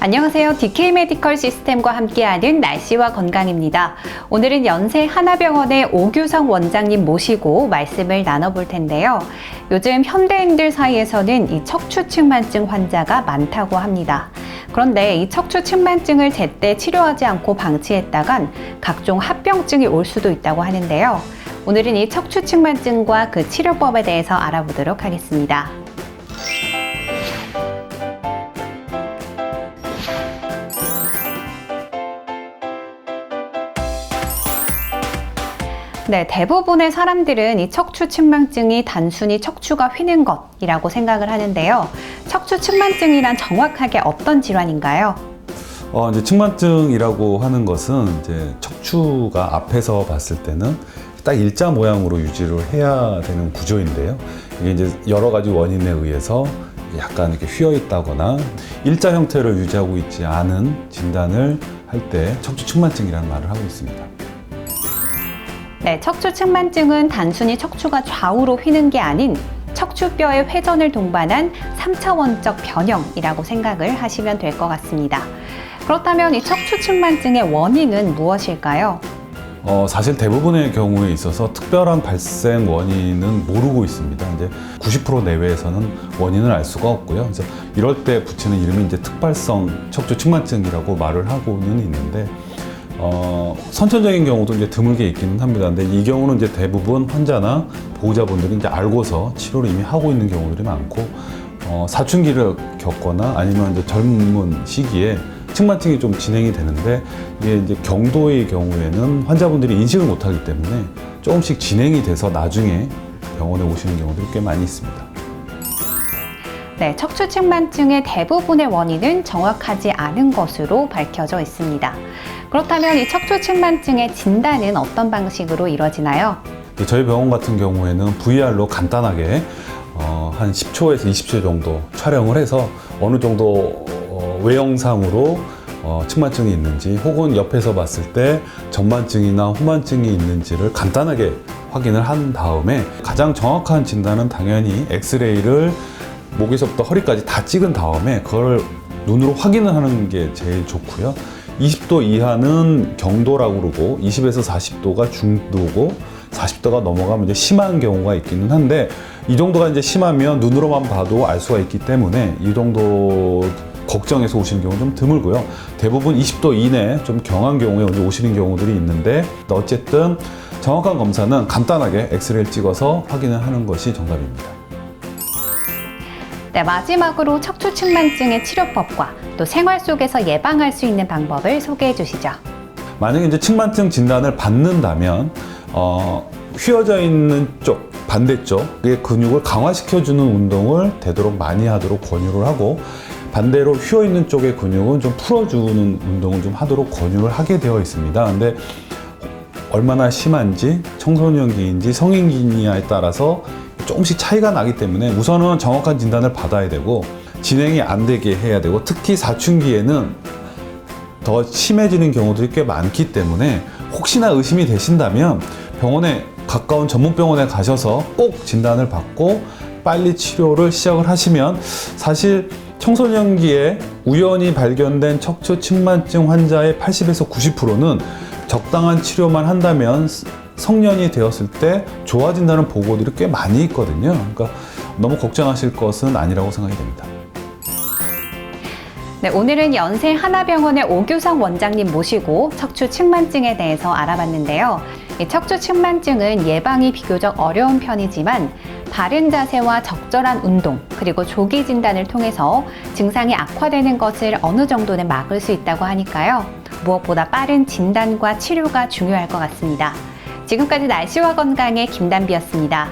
안녕하세요. DK 메디컬 시스템과 함께하는 날씨와 건강입니다. 오늘은 연세 하나병원의 오규성 원장님 모시고 말씀을 나눠볼 텐데요. 요즘 현대인들 사이에서는 이 척추측만증 환자가 많다고 합니다. 그런데 이 척추측만증을 제때 치료하지 않고 방치했다간 각종 합병증이 올 수도 있다고 하는데요. 오늘은 이 척추측만증과 그 치료법에 대해서 알아보도록 하겠습니다. 네, 대부분의 사람들은 이 척추측만증이 단순히 척추가 휘는 것이라고 생각을 하는데요. 척추측만증이란 정확하게 어떤 질환인가요? 이제 측만증이라고 하는 것은 이제 척추가 앞에서 봤을 때는 딱 일자 모양으로 유지를 해야 되는 구조인데요. 이게 이제 여러 가지 원인에 의해서 약간 이렇게 휘어 있다거나 일자 형태를 유지하고 있지 않은 진단을 할 때 척추측만증이라는 말을 하고 있습니다. 네, 척추측만증은 단순히 척추가 좌우로 휘는 게 아닌 척추뼈의 회전을 동반한 3차원적 변형이라고 생각을 하시면 될 것 같습니다. 그렇다면 이 척추측만증의 원인은 무엇일까요? 사실 대부분의 경우에 있어서 특별한 발생 원인은 모르고 있습니다. 이제 90% 내외에서는 원인을 알 수가 없고요. 그래서 이럴 때 붙이는 이름이 이제 특발성 척추측만증이라고 말을 하고는 있는데, 선천적인 경우도 이제 드물게 있기는 합니다. 근데 이 경우는 이제 대부분 환자나 보호자분들이 이제 알고서 치료를 이미 하고 있는 경우들이 많고, 사춘기를 겪거나 아니면 이제 젊은 시기에 측만증이 좀 진행이 되는데, 이게 이제 경도의 경우에는 환자분들이 인식을 못하기 때문에 조금씩 진행이 돼서 나중에 병원에 오시는 경우들이 꽤 많이 있습니다. 네, 척추측만증의 대부분의 원인은 정확하지 않은 것으로 밝혀져 있습니다. 그렇다면 이 척추측만증의 진단은 어떤 방식으로 이루어지나요? 저희 병원 같은 경우에는 VR로 간단하게 한 10초에서 20초 정도 촬영을 해서 어느 정도 외형상으로 측만증이 있는지 혹은 옆에서 봤을 때 전만증이나 후만증이 있는지를 간단하게 확인을 한 다음에 가장 정확한 진단은 당연히 엑스레이를 목에서부터 허리까지 다 찍은 다음에 그걸 눈으로 확인을 하는 게 제일 좋고요. 20도 이하는 경도라고 그러고 20에서 40도가 중도고 40도가 넘어가면 이제 심한 경우가 있기는 한데, 이 정도가 이제 심하면 눈으로만 봐도 알 수가 있기 때문에 이 정도 걱정해서 오시는 경우는 좀 드물고요. 대부분 20도 이내 좀 경한 경우에 오시는 경우들이 있는데, 어쨌든 정확한 검사는 간단하게 엑스레이를 찍어서 확인을 하는 것이 정답입니다. 네, 마지막으로 척추측만증의 치료법과 또 생활 속에서 예방할 수 있는 방법을 소개해 주시죠. 만약에 이제 측만증 진단을 받는다면 휘어져 있는 쪽, 반대쪽의 근육을 강화시켜주는 운동을 되도록 많이 하도록 권유를 하고, 반대로 휘어 있는 쪽의 근육은 좀 풀어주는 운동을 좀 하도록 권유를 하게 되어 있습니다. 근데 얼마나 심한지, 청소년기인지 성인기냐에 따라서 조금씩 차이가 나기 때문에 우선은 정확한 진단을 받아야 되고 진행이 안 되게 해야 되고, 특히 사춘기에는 더 심해지는 경우들이 꽤 많기 때문에 혹시나 의심이 되신다면 병원에 가까운 전문병원에 가셔서 꼭 진단을 받고 빨리 치료를 시작을 하시면, 사실 청소년기에 우연히 발견된 척추측만증 환자의 80에서 90%는 적당한 치료만 한다면 성년이 되었을 때 좋아진다는 보고들이 꽤 많이 있거든요. 그러니까 너무 걱정하실 것은 아니라고 생각이 됩니다. 네, 오늘은 연세 하나병원의 오규성 원장님 모시고 척추측만증에 대해서 알아봤는데요. 이 척추측만증은 예방이 비교적 어려운 편이지만 바른 자세와 적절한 운동, 그리고 조기 진단을 통해서 증상이 악화되는 것을 어느 정도는 막을 수 있다고 하니까요. 무엇보다 빠른 진단과 치료가 중요할 것 같습니다. 지금까지 날씨와 건강의 김단비였습니다.